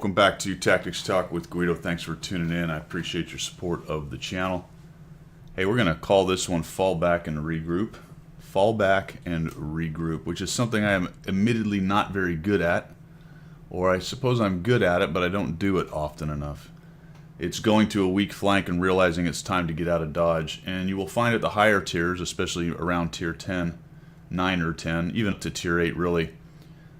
welcome back to Tactics Talk with Guido. Thanks for tuning in. I appreciate your support of the channel. Hey, we're going to call this one Fall Back and Regroup. Fall Back and Regroup, which is something I am admittedly not very good at. Or I suppose I'm good at it, but I don't do it often enough. It's going to a weak flank and realizing it's time to get out of dodge. And you will find at the higher tiers, especially around tier 10, 9 or 10, even up to tier 8 really,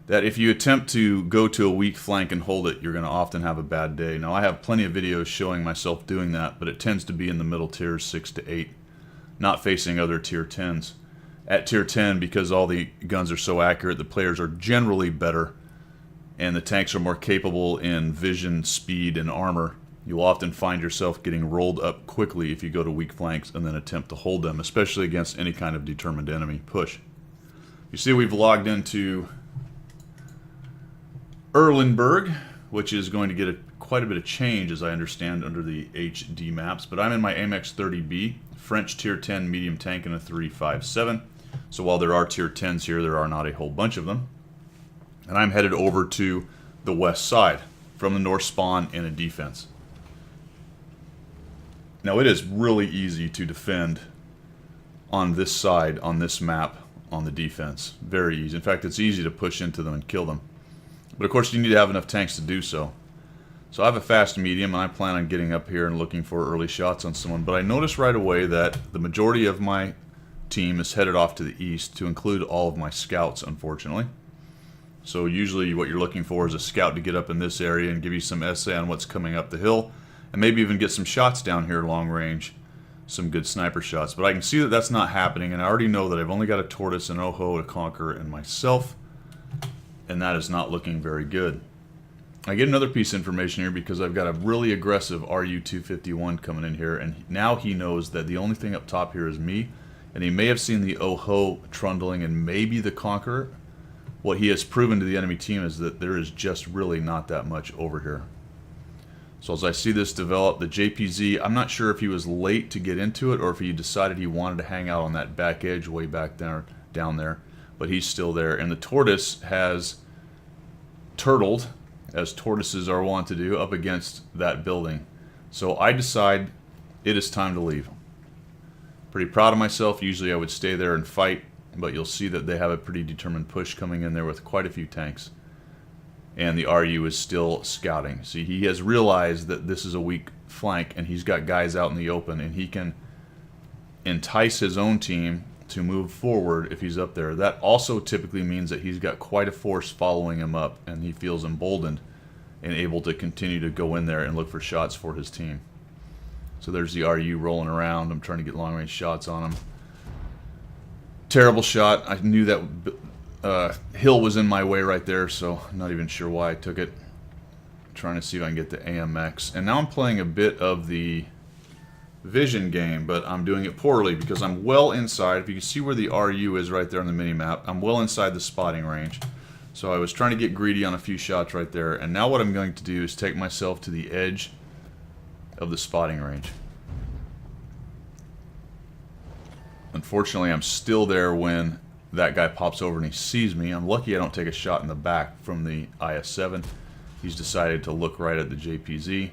that if you attempt to go to a weak flank and hold it, you're going to often have a bad day. Now, I have plenty of videos showing myself doing that, but it tends to be in the middle tiers, 6 to 8, not facing other tier 10s. At tier 10, because all the guns are so accurate, the players are generally better, and the tanks are more capable in vision, speed, and armor. You'll often find yourself getting rolled up quickly if you go to weak flanks and then attempt to hold them, especially against any kind of determined enemy push. You see we've logged into Erlenberg, which is going to get quite a bit of change, as I understand, under the HD maps. But I'm in my AMX 30B, French tier 10 medium tank in a 357. So while there are tier 10s here, there are not a whole bunch of them. And I'm headed over to the west side from the north spawn in a defense. Now it is really easy to defend on this side, on this map, on the defense. Very easy. In fact, it's easy to push into them and kill them. But of course you need to have enough tanks to do so. So I have a fast medium and I plan on getting up here and looking for early shots on someone. But I noticed right away that the majority of my team is headed off to the east, to include all of my scouts, unfortunately. So usually what you're looking for is a scout to get up in this area and give you some essay on what's coming up the hill. And maybe even get some shots down here long range. Some good sniper shots. But I can see that that's not happening, and I already know that I've only got a Tortoise, an Oho, a Conqueror, and myself. And that is not looking very good. I get another piece of information here because I've got a really aggressive RU-251 coming in here, and now he knows that the only thing up top here is me, and he may have seen the Oho trundling and maybe the Conqueror. What he has proven to the enemy team is that there is just really not that much over here. So as I see this develop, the JPZ, I'm not sure if he was late to get into it or if he decided he wanted to hang out on that back edge way back there, down there, but he's still there. And the Tortoise has turtled, as tortoises are wont to do, up against that building. So I decide it is time to leave. Pretty proud of myself. Usually I would stay there and fight, but you'll see that they have a pretty determined push coming in there with quite a few tanks. And the RU is still scouting. See, he has realized that this is a weak flank and he's got guys out in the open, and he can entice his own team to move forward if he's up there. That also typically means that he's got quite a force following him up, and he feels emboldened and able to continue to go in there and look for shots for his team. So there's the RU rolling around. I'm trying to get long range shots on him. Terrible shot. I knew that hill was in my way right there, so I'm not even sure why I took it. Trying to see if I can get the AMX. And now I'm playing a bit of the vision game, but I'm doing it poorly because I'm well inside. If you can see where the RU is right there on the mini-map, I'm well inside the spotting range. So I was trying to get greedy on a few shots right there, and now what I'm going to do is take myself to the edge of the spotting range. Unfortunately, I'm still there when that guy pops over and he sees me. I'm lucky I don't take a shot in the back from the IS-7. He's decided to look right at the JPZ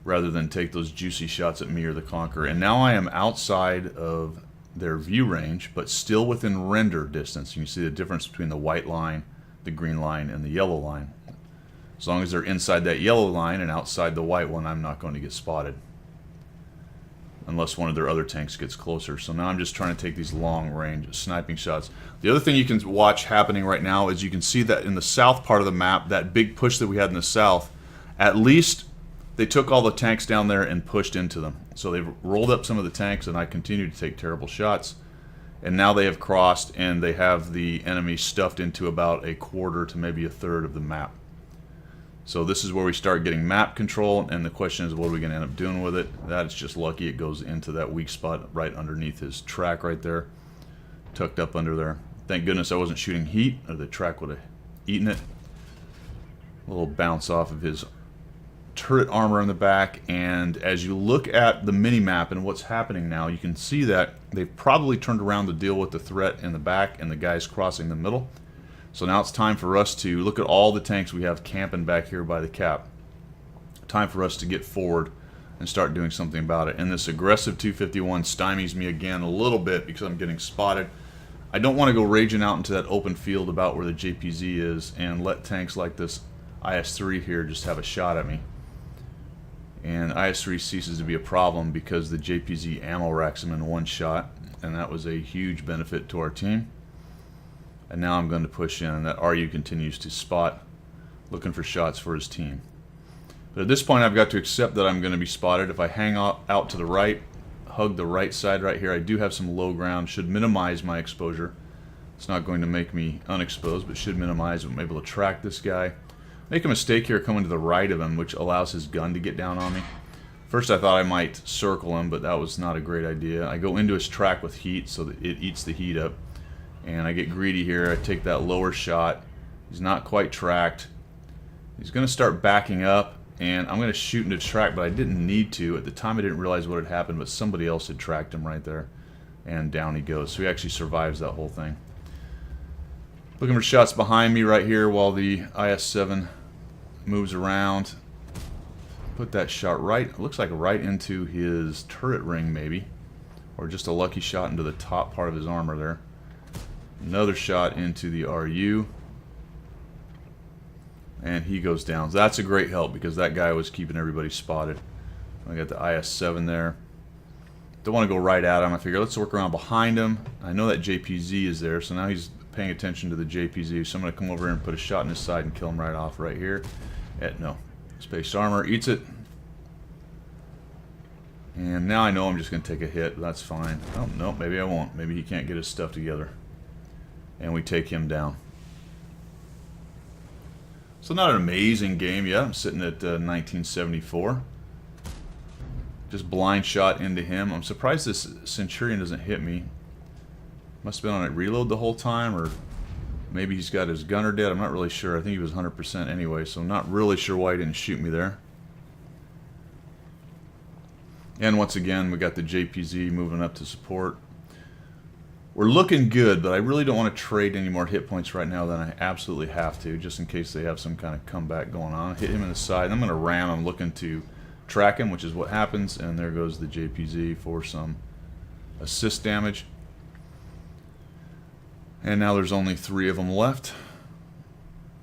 rather than take those juicy shots at me or the Conqueror. And now I am outside of their view range, but still within render distance. You can see the difference between the white line, the green line, and the yellow line. As long as they're inside that yellow line and outside the white one, I'm not going to get spotted. Unless one of their other tanks gets closer. So now I'm just trying to take these long range sniping shots. The other thing you can watch happening right now is you can see that in the south part of the map, that big push that we had in the south, at least they took all the tanks down there and pushed into them. So they've rolled up some of the tanks, and I continue to take terrible shots. And now they have crossed, and they have the enemy stuffed into about a quarter to maybe a third of the map. So this is where we start getting map control, and the question is, what are we going to end up doing with it? That is just lucky. It goes into that weak spot right underneath his track right there, tucked up under there. Thank goodness I wasn't shooting heat, or the track would have eaten it. A little bounce off of his turret armor in the back, and as you look at the mini-map and what's happening now, you can see that they've probably turned around to deal with the threat in the back and the guys crossing the middle. So now it's time for us to look at all the tanks we have camping back here by the cap. Time for us to get forward and start doing something about it. And this aggressive 251 stymies me again a little bit because I'm getting spotted. I don't want to go raging out into that open field about where the JPZ is and let tanks like this IS-3 here just have a shot at me. And IS-3 ceases to be a problem because the JPZ ammo racks him in one shot, and that was a huge benefit to our team. And now I'm going to push in, and that RU continues to spot, looking for shots for his team. But at this point I've got to accept that I'm going to be spotted. If I hang out to the right, hug the right side right here, I do have some low ground, should minimize my exposure. It's not going to make me unexposed, but should minimize. I'm able to track this guy. Make a mistake here coming to the right of him, which allows his gun to get down on me. First I thought I might circle him, but that was not a great idea. I go into his track with heat so that it eats the heat up. And I get greedy here. I take that lower shot. He's not quite tracked. He's going to start backing up, and I'm going to shoot into track, but I didn't need to. At the time I didn't realize what had happened, but somebody else had tracked him right there. And down he goes. So he actually survives that whole thing. Looking for shots behind me right here while the IS-7 moves around. Put that shot right, looks like right into his turret ring maybe. Or just a lucky shot into the top part of his armor there. Another shot into the RU. And he goes down. So that's a great help because that guy was keeping everybody spotted. I got the IS-7 there. Don't want to go right at him. I figure let's work around behind him. I know that JPZ is there, so now he's paying attention to the JPZ. So I'm going to come over here and put a shot in his side and kill him right off right here. No. Space armor eats it. And now I know I'm just going to take a hit. That's fine. Oh, no, maybe I won't. Maybe he can't get his stuff together. And we take him down. So not an amazing game yet. I'm sitting at 1974. Just blind shot into him. I'm surprised this Centurion doesn't hit me. Must have been on it reload the whole time, or maybe he's got his gunner dead. I'm not really sure. I think he was 100% anyway, so I'm not really sure why he didn't shoot me there. And once again, we got the JPZ moving up to support. We're looking good, but I really don't want to trade any more hit points right now than I absolutely have to, just in case they have some kind of comeback going on. Hit him in the side. I'm going to ram. I'm looking to track him, which is what happens, and there goes the JPZ for some assist damage. And now there's only 3 of them left.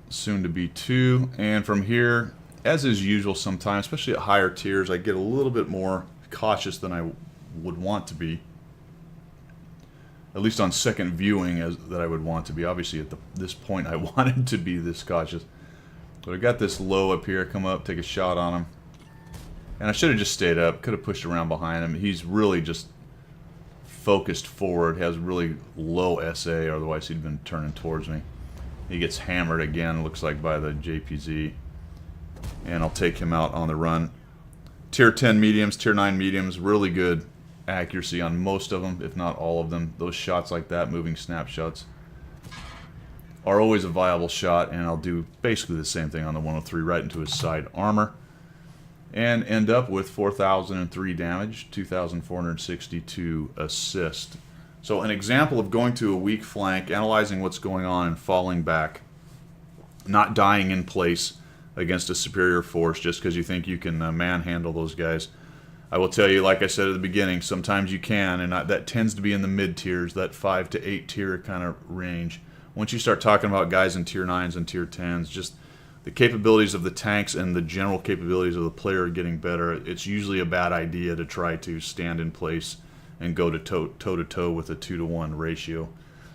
Soon to be 2. And from here, as is usual sometimes, especially at higher tiers, I get a little bit more cautious than I would want to be. At least on second viewing that I would want to be. Obviously at this point I wanted to be this cautious. But I got this low up here, come up, take a shot on him. And I should have just stayed up, could have pushed around behind him. He's really just focused forward, has really low SA, otherwise he'd been turning towards me. He gets hammered again, looks like by the JPZ. And I'll take him out on the run. Tier 10 mediums, Tier 9 mediums, really good accuracy on most of them, if not all of them. Those shots like that, moving snapshots, are always a viable shot, and I'll do basically the same thing on the 103 right into his side armor. And end up with 4,003 damage, 2,462 assist. So an example of going to a weak flank, analyzing what's going on and falling back. Not dying in place against a superior force just because you think you can manhandle those guys. I will tell you, like I said at the beginning, sometimes you can, and that tends to be in the mid-tiers, that 5 to 8 tier kind of range. Once you start talking about guys in Tier 9s and Tier 10s, just the capabilities of the tanks and the general capabilities of the player are getting better. It's usually a bad idea to try to stand in place and go to toe-to-toe with a 2-to-1 ratio,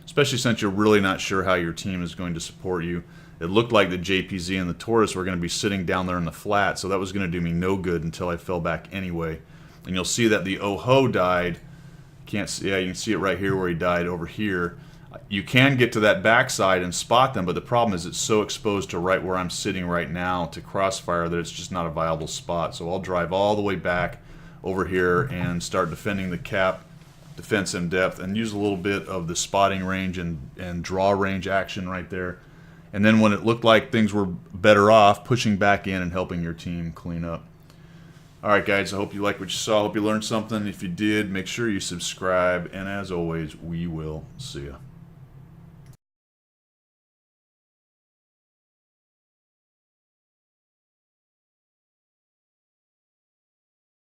especially since you're really not sure how your team is going to support you. It looked like the JPZ and the Taurus were going to be sitting down there in the flat, so that was going to do me no good until I fell back anyway. And you'll see that the Oho died. Can't see, yeah, you can see it right here where he died over here. You can get to that backside and spot them, but the problem is it's so exposed to right where I'm sitting right now to crossfire that it's just not a viable spot. So I'll drive all the way back over here and start defending the cap, defense in depth, and use a little bit of the spotting range and draw range action right there. And then when it looked like things were better off, pushing back in and helping your team clean up. Alright guys, I hope you liked what you saw. I hope you learned something. If you did, make sure you subscribe. And as always, we will see you.